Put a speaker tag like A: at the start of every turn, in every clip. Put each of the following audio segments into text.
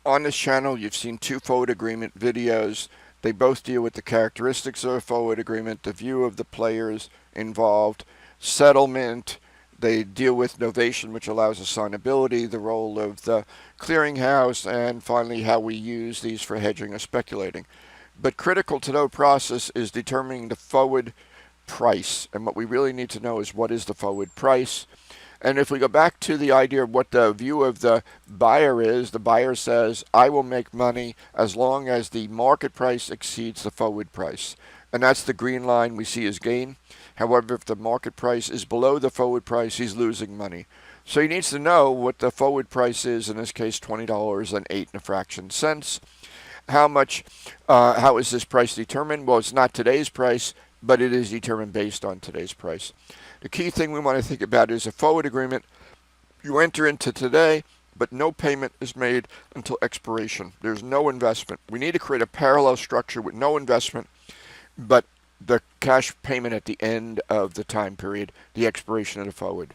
A: On this channel, you've seen two forward agreement videos. They both deal with the characteristics of a forward agreement, the view of the players involved, settlement. They deal with novation, which allows assignability, the role of the clearinghouse, and finally how we use these for hedging or speculating. But critical to the process is determining the forward price. And what we really need to know is what is the forward price. And if we go back to the idea of what the view of the buyer is, the buyer says, I will make money as long as the market price exceeds the forward price. And that's the green line we see as gain. However, if the market price is below the forward price, he's losing money. So he needs to know what the forward price is, in this case $20.08. How is this price determined? Well, it's not today's price, but it is determined based on today's price. The key thing we want to think about is a forward agreement. You enter into today, but no payment is made until expiration. There's no investment. We need to create a parallel structure with no investment, but the cash payment at the end of the time period, the expiration of the forward.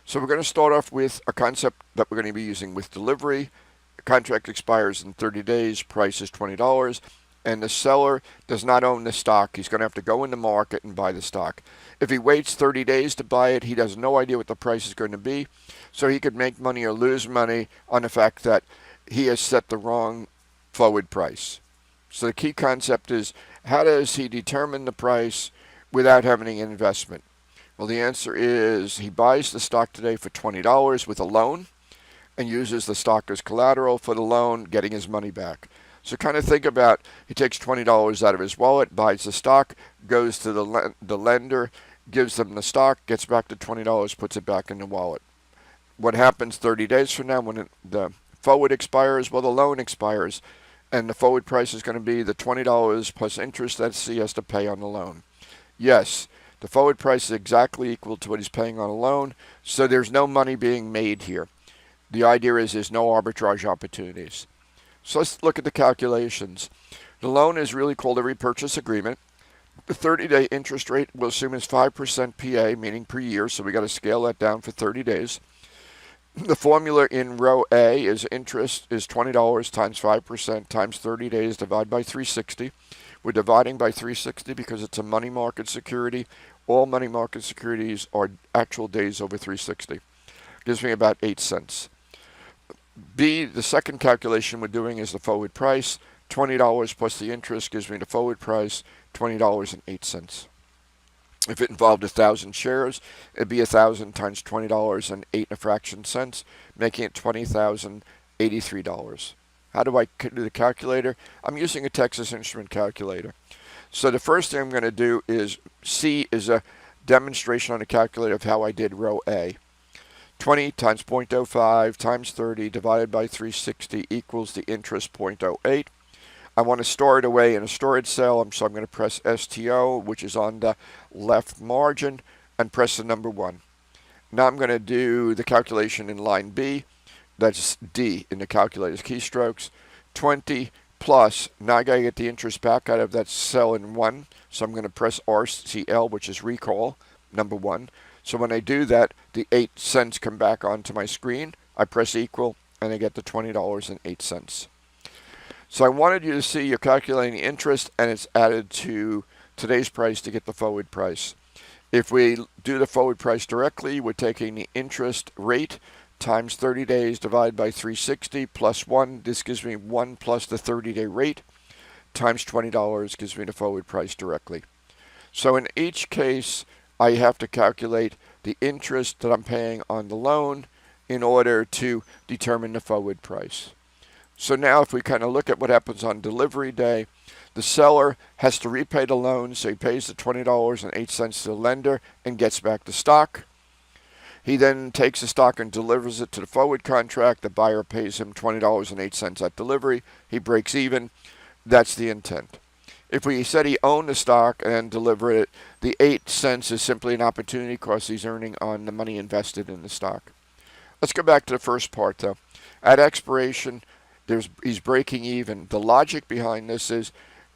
A: So we're going to start off with a concept that we're going to be using with delivery. The contract expires in 30 days, price is $20. And the seller does not own the stock. He's going to have to go in the market and buy the stock. If he waits 30 days to buy it, he has no idea what the price is going to be. So he could make money or lose money on the fact that he has set the wrong forward price. So the key concept is, how does he determine the price without having an investment? Well, the answer is he buys the stock today for $20 with a loan and uses the stock as collateral for the loan, getting his money back. So kind of think about, he takes $20 out of his wallet, buys the stock, goes to the lender, gives them the stock, gets back to $20, puts it back in the wallet. What happens 30 days from now when the forward expires? Well, the loan expires, and the forward price is going to be the $20 plus interest that he has to pay on the loan. Yes, the forward price is exactly equal to what he's paying on a loan, so there's no money being made here. The idea is there's no arbitrage opportunities. So let's look at the calculations. The loan is really called a repurchase agreement. The 30-day interest rate we'll assume is 5% PA, meaning per year, so we got to scale that down for 30 days. The formula in row A is interest is $20 times 5% times 30 days divided by 360. We're dividing by 360 because it's a money market security. All money market securities are actual days over 360. Gives me about 8 cents. B, the second calculation we're doing is the forward price. $20 plus the interest gives me the forward price, $20.08. If it involved 1,000 shares, it'd be 1,000 times $20.08, making it $20,083. How do I do the calculator? I'm using a Texas Instrument calculator. So the first thing I'm going to do is, C is a demonstration on the calculator of how I did row A. 20 times 0.05 times 30 divided by 360 equals the interest 0.08. I want to store it away in a storage cell, so I'm going to press STO, which is on the left margin, and press the number 1. Now I'm going to do the calculation in line B. That's D in the calculator's keystrokes. 20 plus, now I got to get the interest back out of that cell in 1, so I'm going to press RCL, which is recall, number 1. So when I do that, the 8 cents come back onto my screen. I press equal, and I get the $20.08. So I wanted you to see you're calculating the interest, and it's added to today's price to get the forward price. If we do the forward price directly, we're taking the interest rate times 30 days divided by 360 plus 1. This gives me 1 plus the 30-day rate times $20 gives me the forward price directly. So in each case, I have to calculate the interest that I'm paying on the loan in order to determine the forward price. So now if we kind of look at what happens on delivery day, the seller has to repay the loan, so he pays the $20.08 to the lender and gets back the stock. He then takes the stock and delivers it to the forward contract. The buyer pays him $20.08 at delivery. He breaks even. That's the intent. If we said he owned the stock and delivered it, the 8 cents is simply an opportunity cost he's earning on the money invested in the stock. Let's go back to the first part, though. At expiration, he's breaking even. The logic behind this is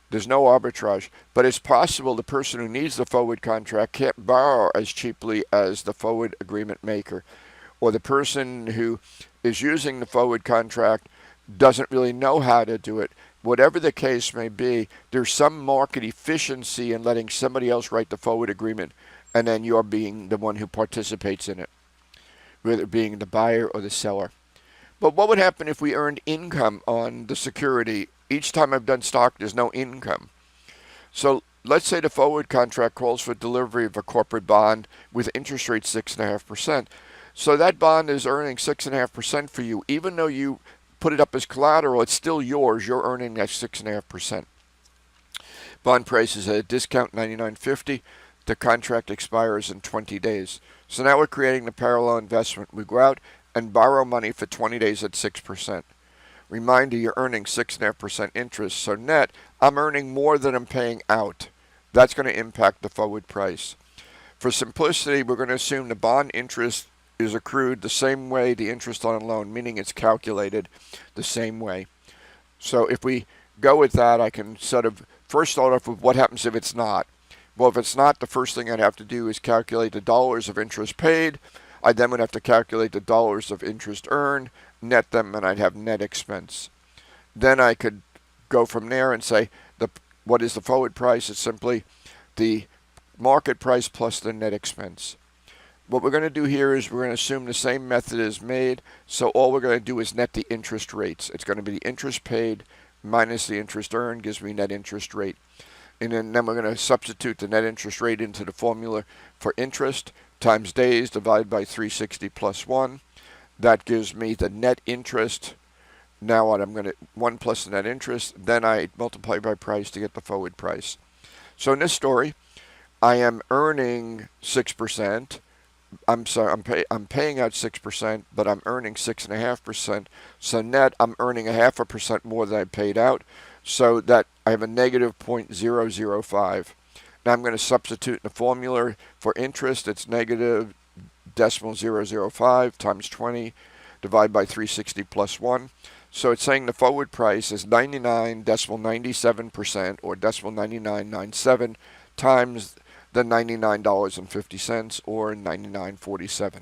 A: there's no arbitrage, but it's possible the person who needs the forward contract can't borrow as cheaply as the forward agreement maker, or the person who is using the forward contract doesn't really know how to do it. Whatever the case may be, there's some market efficiency in letting somebody else write the forward agreement, and then you're being the one who participates in it, whether being the buyer or the seller. But what would happen if we earned income on the security? Each time I've done stock, there's no income. So let's say the forward contract calls for delivery of a corporate bond with interest rate 6.5%. So that bond is earning 6.5% for you. Even though you put it up as collateral, it's still yours. You're earning that 6.5%. Bond price is at a discount, $99.50. The contract expires in 20 days. So now we're creating the parallel investment. We go out and borrow money for 20 days at 6%. Reminder, you're earning 6.5% interest. So net, I'm earning more than I'm paying out. That's going to impact the forward price. For simplicity, we're going to assume the bond interest is accrued the same way the interest on a loan, meaning it's calculated the same way. So if we go with that, I can sort of first start off with what happens if it's not. Well, if it's not, the first thing I'd have to do is calculate the dollars of interest paid. I then would have to calculate the dollars of interest earned, net them, and I'd have net expense. Then I could go from there and say, what is the forward price? It's simply the market price plus the net expense. What we're going to do here is we're going to assume the same method is made, so all we're going to do is net the interest rates. It's going to be the interest paid minus the interest earned gives me net interest rate. And then we're going to substitute the net interest rate into the formula for interest times days divided by 360 plus 1. That gives me the net interest. Now what I'm going to, 1 plus the net interest, then I multiply by price to get the forward price. So in this story, I am earning 6%. I'm paying out 6%, but I'm earning 6.5%. So net, I'm earning 0.5% more than I paid out. So that I have a negative 0.005. Now I'm going to substitute in the formula for interest. It's negative decimal 0.005 times 20 divided by 360 plus 1. So it's saying the forward price is 99.97% or decimal 99.97 times the $99.50 or 99.47.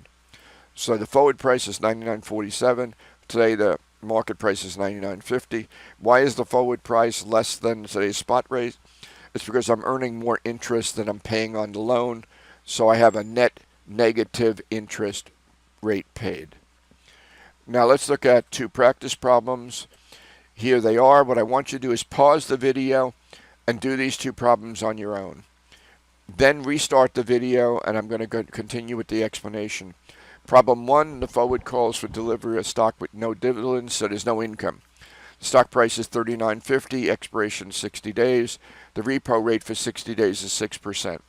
A: So the forward price is 99.47. Today the market price is 99.50. Why is the forward price less than today's spot rate? It's because I'm earning more interest than I'm paying on the loan, so I have a net negative interest rate paid. Now let's look at two practice problems. Here they are. What I want you to do is pause the video and do these two problems on your own. Then restart the video, and I'm going to continue with the explanation. Problem 1, the forward calls for delivery of stock with no dividends, so there's no income. Stock price is $39.50, expiration 60 days. The repo rate for 60 days is 6%.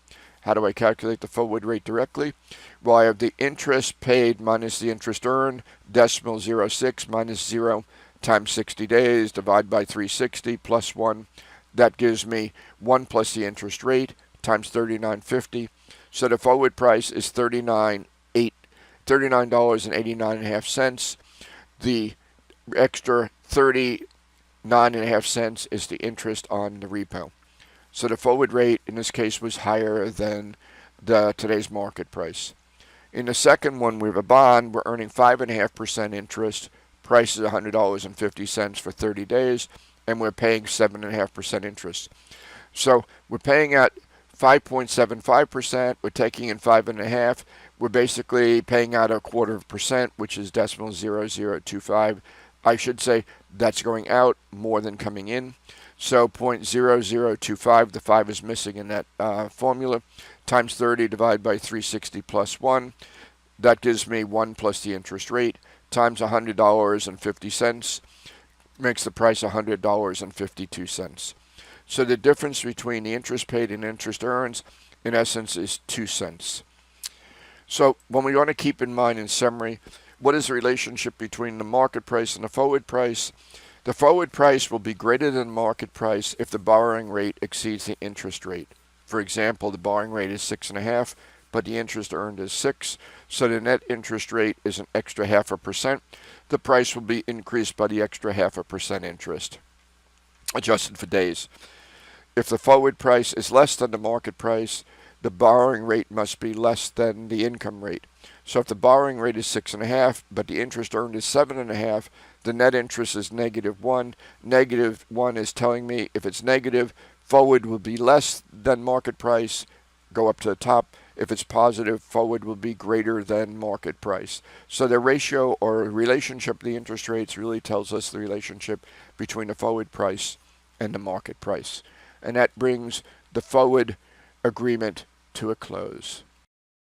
A: How do I calculate the forward rate directly? Well, I have the interest paid minus the interest earned, decimal 0.06 minus 0 times 60 days, divide by 360 plus 1. That gives me 1 plus the interest rate times $39.50. So the forward price is $39.89.5. The extra 39.5 cents is the interest on the repo. So the forward rate in this case was higher than today's market price. In the second one, we have a bond. We're earning 5.5% interest. Price is $100.50 for 30 days, and we're paying 7.5% interest. So we're paying at 5.75%. We're taking in 5.5. We're basically paying out 0.25%, which is decimal 0.0025. I should say that's going out more than coming in. So 0.0025, the 5 is missing in that formula, times 30 divided by 360 plus 1. That gives me 1 plus the interest rate times $100.50, makes the price $100.52. So the difference between the interest paid and interest earned, in essence, is 2 cents. So what we want to keep in mind in summary, what is the relationship between the market price and the forward price? The forward price will be greater than market price if the borrowing rate exceeds the interest rate. For example, the borrowing rate is 6.5, but the interest earned is 6, so the net interest rate is an extra 0.5%. The price will be increased by the extra 0.5% interest, adjusted for days. If the forward price is less than the market price, the borrowing rate must be less than the income rate. So if the borrowing rate is 6.5, but the interest earned is 7.5, the net interest is -1. -1 is telling me if it's negative, forward will be less than market price, go up to the top. If it's positive, forward will be greater than market price. So the ratio or relationship of the interest rates really tells us the relationship between the forward price and the market price. And that brings the forward agreement to a close.